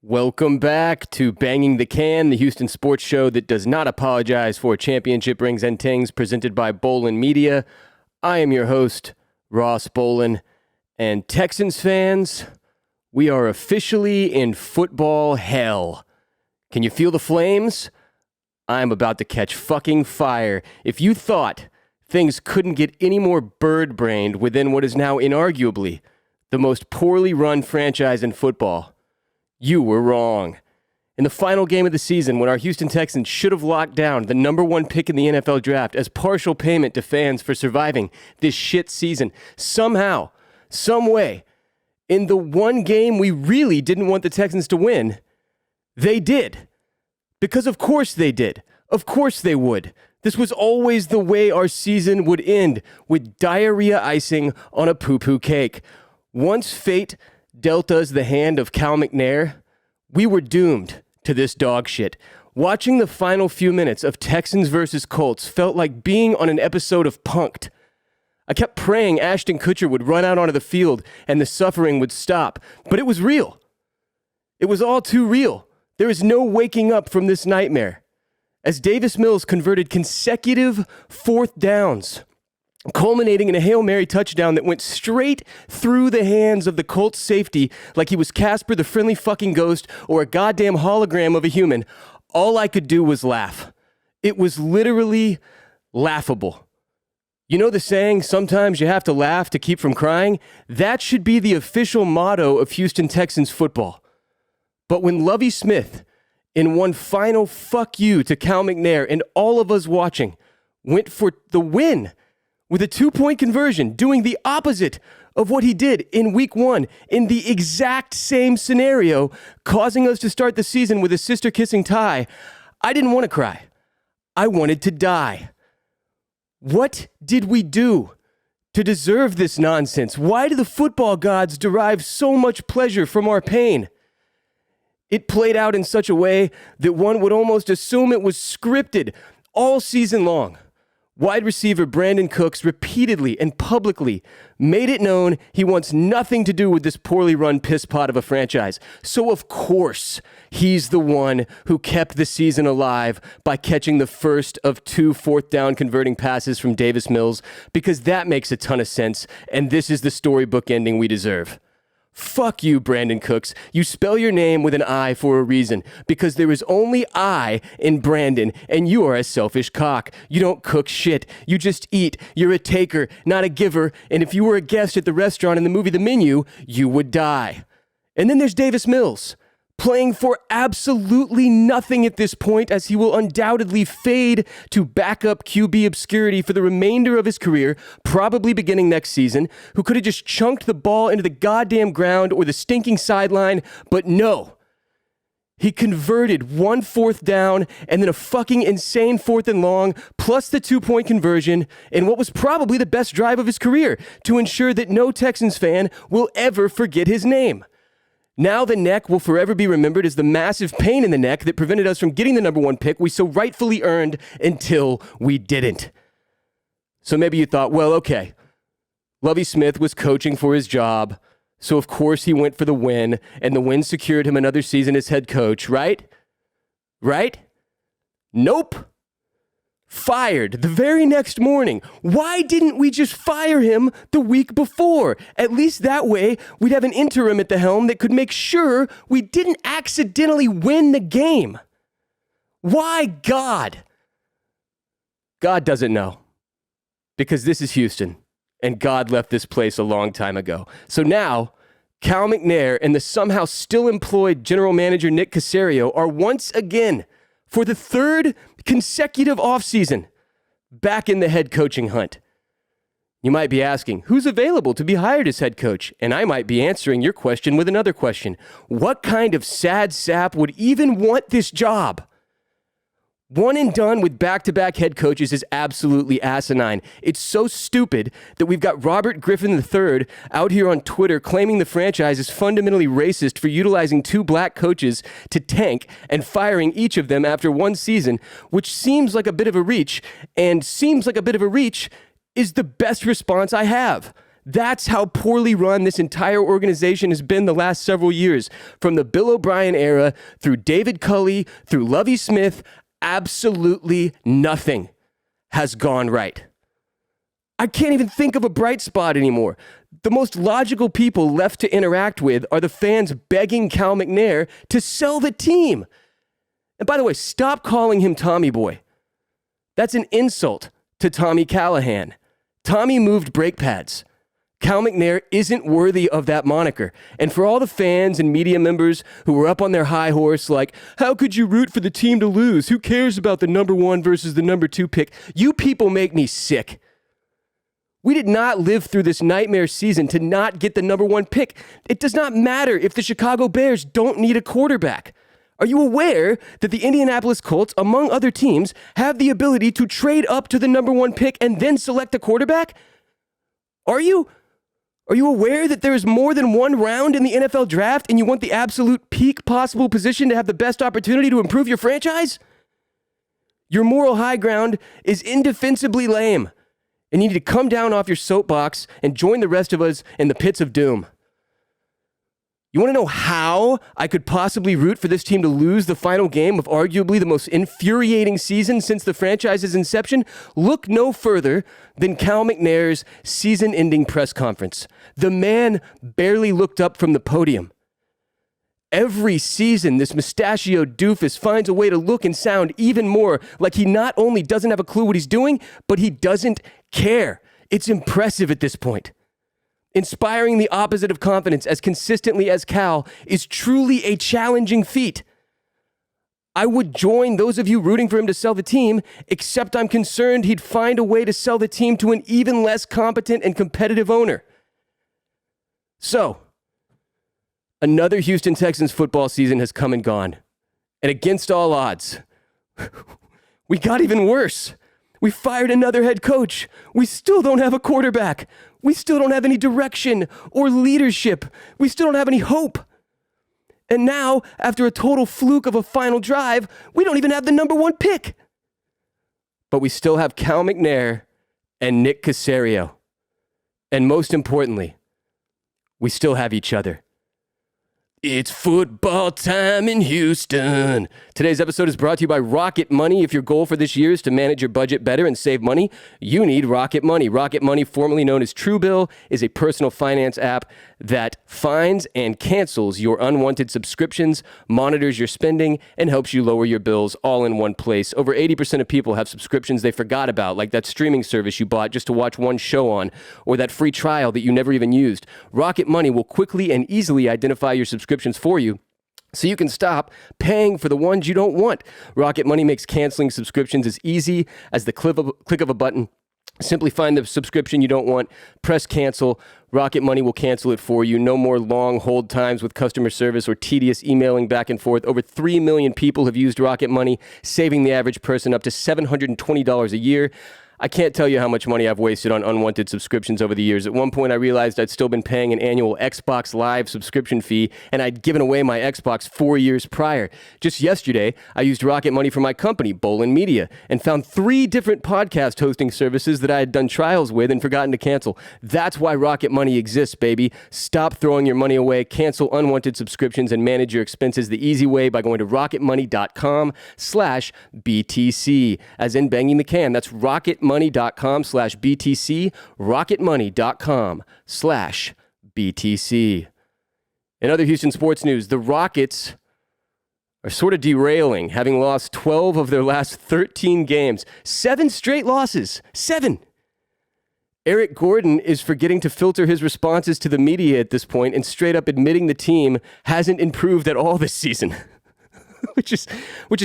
Welcome back to Banging the Can, the Houston sports show that does not apologize for championship rings and tings, presented by Bolen Media. I am your host, Ross Bolen, and Texans fans, we are officially in football hell. Can you feel the flames? I'm about to catch fucking fire. If you thought things couldn't get any more bird-brained within what is now inarguably the most poorly run franchise in football, you were wrong. In the final game of the season, when our Houston Texans should have locked down the number one pick in the NFL draft as partial payment to fans for surviving this shit season, somehow, some way, in the one game we really didn't want the Texans to win, they did. Because of course they did. Of course they would. This was always the way our season would end, with diarrhea icing on a poo-poo cake. Once fate dealt us the hand of Cal McNair, we were doomed to this dog shit. Watching the final few minutes of Texans versus Colts felt like being on an episode of Punk'd. I kept praying Ashton Kutcher would run out onto the field and the suffering would stop, but it was real. It was all too real. There is no waking up from this nightmare. As Davis Mills converted consecutive fourth downs, culminating in a Hail Mary touchdown that went straight through the hands of the Colts safety like he was Casper the Friendly Fucking Ghost or a goddamn hologram of a human, all I could do was laugh. It was literally laughable. You know the saying, sometimes you have to laugh to keep from crying? That should be the official motto of Houston Texans football. But when Lovie Smith, in one final fuck you to Cal McNair and all of us watching, went for the win with a 2-point conversion, doing the opposite of what he did in week one, in the exact same scenario, causing us to start the season with a sister-kissing tie, I didn't want to cry. I wanted to die. What did we do to deserve this nonsense? Why do the football gods derive so much pleasure from our pain? It played out in such a way that one would almost assume it was scripted all season long. Wide receiver Brandon Cooks repeatedly and publicly made it known he wants nothing to do with this poorly run piss pot of a franchise. So of course, he's the one who kept the season alive by catching the first of 2 fourth down converting passes from Davis Mills, because that makes a ton of sense, and this is the storybook ending we deserve. Fuck you, Brandon Cooks. You spell your name with an I for a reason, because there is only I in Brandon, and you are a selfish cock. You don't cook shit. You just eat. You're a taker, not a giver, and if you were a guest at the restaurant in the movie The Menu, you would die. And then there's Davis Mills, playing for absolutely nothing at this point, as he will undoubtedly fade to backup QB obscurity for the remainder of his career, probably beginning next season, who could have just chunked the ball into the goddamn ground or the stinking sideline, but no. He converted 1 fourth down and then a fucking insane 4th and long, plus the 2-point conversion in what was probably the best drive of his career, to ensure that no Texans fan will ever forget his name. Now the neck will forever be remembered as the massive pain in the neck that prevented us from getting the number 1 pick we so rightfully earned until we didn't. So maybe you thought, well, okay, Lovie Smith was coaching for his job, so of course he went for the win, and the win secured him another season as head coach, right? Right? Nope. Fired the very next morning. Why didn't we just fire him the week before? At least that way, we'd have an interim at the helm that could make sure we didn't accidentally win the game. Why God? God doesn't know. Because this is Houston, and God left this place a long time ago. So now, Cal McNair and the somehow still employed general manager Nick Caserio are once again, for the 3rd consecutive offseason, back in the head coaching hunt. You might be asking, who's available to be hired as head coach? And I might be answering your question with another question. What kind of sad sap would even want this job? One and done with back-to-back head coaches is absolutely asinine. It's so stupid that we've got Robert Griffin III out here on Twitter claiming the franchise is fundamentally racist for utilizing 2 black coaches to tank and firing each of them after 1 season, which seems like a bit of a reach, and seems like a bit of a reach is the best response I have. That's how poorly run this entire organization has been the last several years. From the Bill O'Brien era, through David Culley, through Lovie Smith, absolutely nothing has gone right. I can't even think of a bright spot anymore. The most logical people left to interact with are the fans begging Cal McNair to sell the team. And by the way, stop calling him Tommy Boy. That's an insult to Tommy Callahan. Tommy moved brake pads. Cal McNair isn't worthy of that moniker. And for all the fans and media members who were up on their high horse like, how could you root for the team to lose? Who cares about the number 1 versus the number 2 pick? You people make me sick. We did not live through this nightmare season to not get the number 1 pick. It does not matter if the Chicago Bears don't need a quarterback. Are you aware that the Indianapolis Colts, among other teams, have the ability to trade up to the number 1 pick and then select a quarterback? Are you aware that there is more than one round in the NFL draft and you want the absolute peak possible position to have the best opportunity to improve your franchise? Your moral high ground is indefensibly lame, and you need to come down off your soapbox and join the rest of us in the pits of doom. You want to know how I could possibly root for this team to lose the final game of arguably the most infuriating season since the franchise's inception? Look no further than Cal McNair's season-ending press conference. The man barely looked up from the podium. Every season, this mustachioed doofus finds a way to look and sound even more like he not only doesn't have a clue what he's doing, but he doesn't care. It's impressive at this point. Inspiring the opposite of confidence as consistently as Cal is truly a challenging feat. I would join those of you rooting for him to sell the team, except I'm concerned he'd find a way to sell the team to an even less competent and competitive owner. So, another Houston Texans football season has come and gone. And against all odds, we got even worse. We fired another head coach. We still don't have a quarterback. We still don't have any direction or leadership. We still don't have any hope. And now, after a total fluke of a final drive, we don't even have the number 1 pick. But we still have Cal McNair and Nick Caserio. And most importantly, we still have each other. It's football time in Houston. Today's episode is brought to you by Rocket Money. If your goal for this year is to manage your budget better and save money, you need Rocket Money. Rocket Money, formerly known as Truebill, is a personal finance app that finds and cancels your unwanted subscriptions, monitors your spending, and helps you lower your bills all in one place. Over 80% of people have subscriptions they forgot about, like that streaming service you bought just to watch one show on, or that free trial that you never even used. Rocket Money will quickly and easily identify your subscriptions for you, so you can stop paying for the ones you don't want. Rocket Money makes canceling subscriptions as easy as the click of a button. Simply find the subscription you don't want, press cancel. Rocket Money will cancel it for you. No more long hold times with customer service or tedious emailing back and forth. Over 3 million people have used Rocket Money, saving the average person up to $720 a year. I can't tell you how much money I've wasted on unwanted subscriptions over the years. At one point, I realized I'd still been paying an annual Xbox Live subscription fee, and I'd given away my Xbox 4 years prior. Just yesterday, I used Rocket Money for my company, Bolen Media, and found 3 different podcast hosting services that I had done trials with and forgotten to cancel. That's why Rocket Money exists, baby. Stop throwing your money away, cancel unwanted subscriptions, and manage your expenses the easy way by going to rocketmoney.com/BTC, as in banging the can. That's rocketmoney.com/BTC, rocketmoney.com/BTC. In other Houston sports news, the Rockets are sort of derailing, having lost 12 of their last 13 games. 7 straight losses. 7. Eric Gordon is forgetting to filter his responses to the media at this point and straight up admitting the team hasn't improved at all this season, which is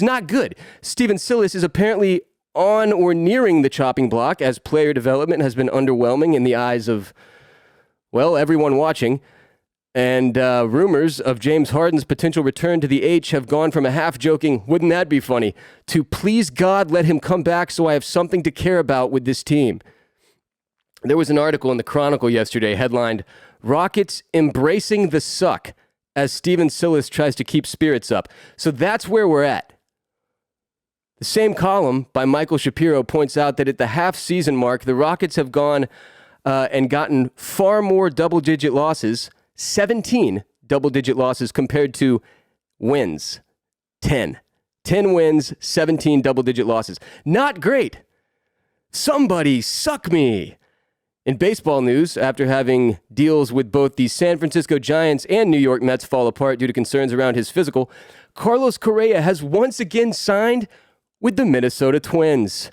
not good. Steven Silas is apparently on or nearing the chopping block as player development has been underwhelming in the eyes of, well, everyone watching. And rumors of James Harden's potential return to the H have gone from a half-joking, wouldn't that be funny, to please God, let him come back so I have something to care about with this team. There was an article in the Chronicle yesterday headlined, Rockets Embracing the Suck as Steven Silas tries to keep spirits up. So that's where we're at. The same column by Michael Shapiro points out that at the half-season mark, the Rockets have gone and gotten far more double-digit losses, 17 double-digit losses compared to wins, 10. 10 wins, 17 double-digit losses. Not great. Somebody suck me. In baseball news, after having deals with both the San Francisco Giants and New York Mets fall apart due to concerns around his physical, Carlos Correa has once again signed with the Minnesota Twins.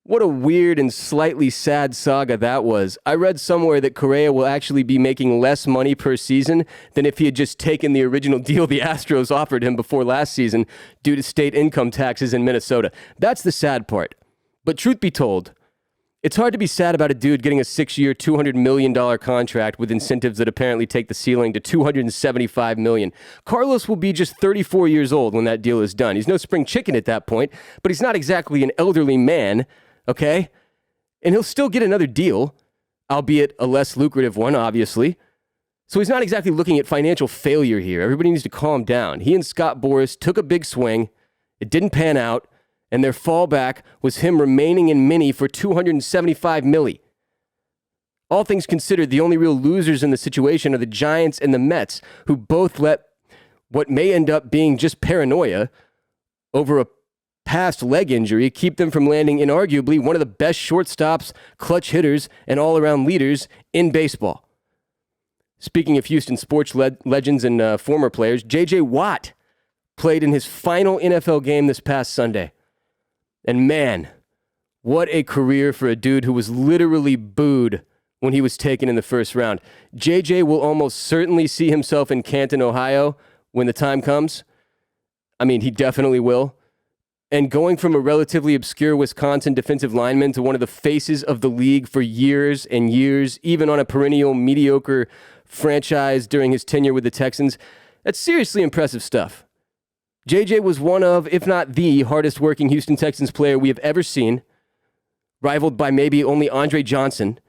What a weird and slightly sad saga that was. I read somewhere that Correa will actually be making less money per season than if he had just taken the original deal the Astros offered him before last season due to state income taxes in Minnesota. That's the sad part. But truth be told, it's hard to be sad about a dude getting a 6-year, $200 million contract with incentives that apparently take the ceiling to $275 million. Carlos will be just 34 years old when that deal is done. He's no spring chicken at that point, but he's not exactly an elderly man, okay? And he'll still get another deal, albeit a less lucrative one, obviously. So he's not exactly looking at financial failure here. Everybody needs to calm down. He and Scott Boras took a big swing. It didn't pan out. And their fallback was him remaining in Mini for $275 million. All things considered, the only real losers in the situation are the Giants and the Mets, who both let what may end up being just paranoia over a past leg injury keep them from landing inarguably one of the best shortstops, clutch hitters, and all-around leaders in baseball. Speaking of Houston sports legends and former players, J.J. Watt played in his final NFL game this past Sunday. And man, what a career for a dude who was literally booed when he was taken in the first round. JJ will almost certainly see himself in Canton, Ohio when the time comes. I mean, he definitely will. And going from a relatively obscure Wisconsin defensive lineman to one of the faces of the league for years and years, even on a perennial mediocre franchise during his tenure with the Texans, that's seriously impressive stuff. JJ was one of, if not the hardest working Houston Texans player we have ever seen, rivaled by maybe only Andre Johnson.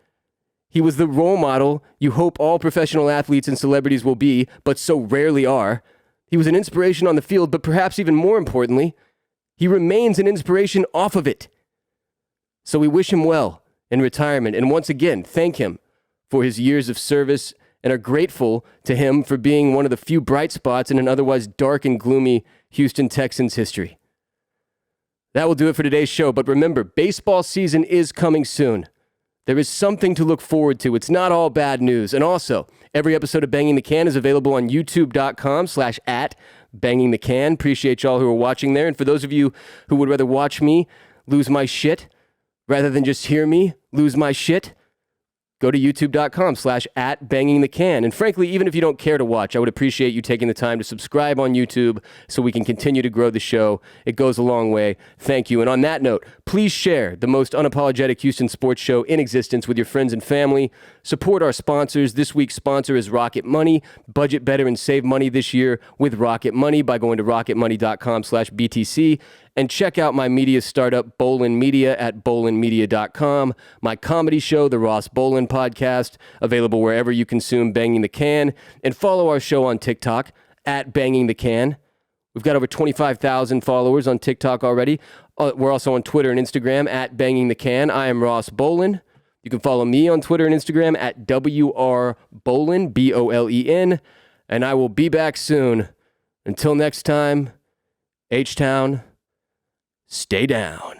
He was the role model you hope all professional athletes and celebrities will be, but so rarely are. He was an inspiration on the field, but perhaps even more importantly, he remains an inspiration off of it. So we wish him well in retirement, and once again, thank him for his years of service and are grateful to him for being one of the few bright spots in an otherwise dark and gloomy Houston Texans history. That will do it for today's show, but remember, baseball season is coming soon. There is something to look forward to. It's not all bad news. And also, every episode of Banging the Can is available on youtube.com/@bangingthecan. Appreciate y'all who are watching there. And for those of you who would rather watch me lose my shit rather than just hear me lose my shit, go to youtube.com/@bangingthecan. And frankly, even if you don't care to watch, I would appreciate you taking the time to subscribe on YouTube so we can continue to grow the show. It goes a long way. Thank you. And on that note, please share the most unapologetic Houston sports show in existence with your friends and family. Support our sponsors. This week's sponsor is Rocket Money. Budget better and save money this year with Rocket Money by going to rocketmoney.com/BTC. And check out my media startup, Bolen Media, at bolenmedia.com. My comedy show, The Ross Bolen Podcast, available wherever you consume Banging the Can. And follow our show on TikTok, at Banging the Can. We've got over 25,000 followers on TikTok already. We're also on Twitter and Instagram, at Banging the Can. I am Ross Bolen. You can follow me on Twitter and Instagram, at WRBolen, Bolen. And I will be back soon. Until next time, H-Town, stay down.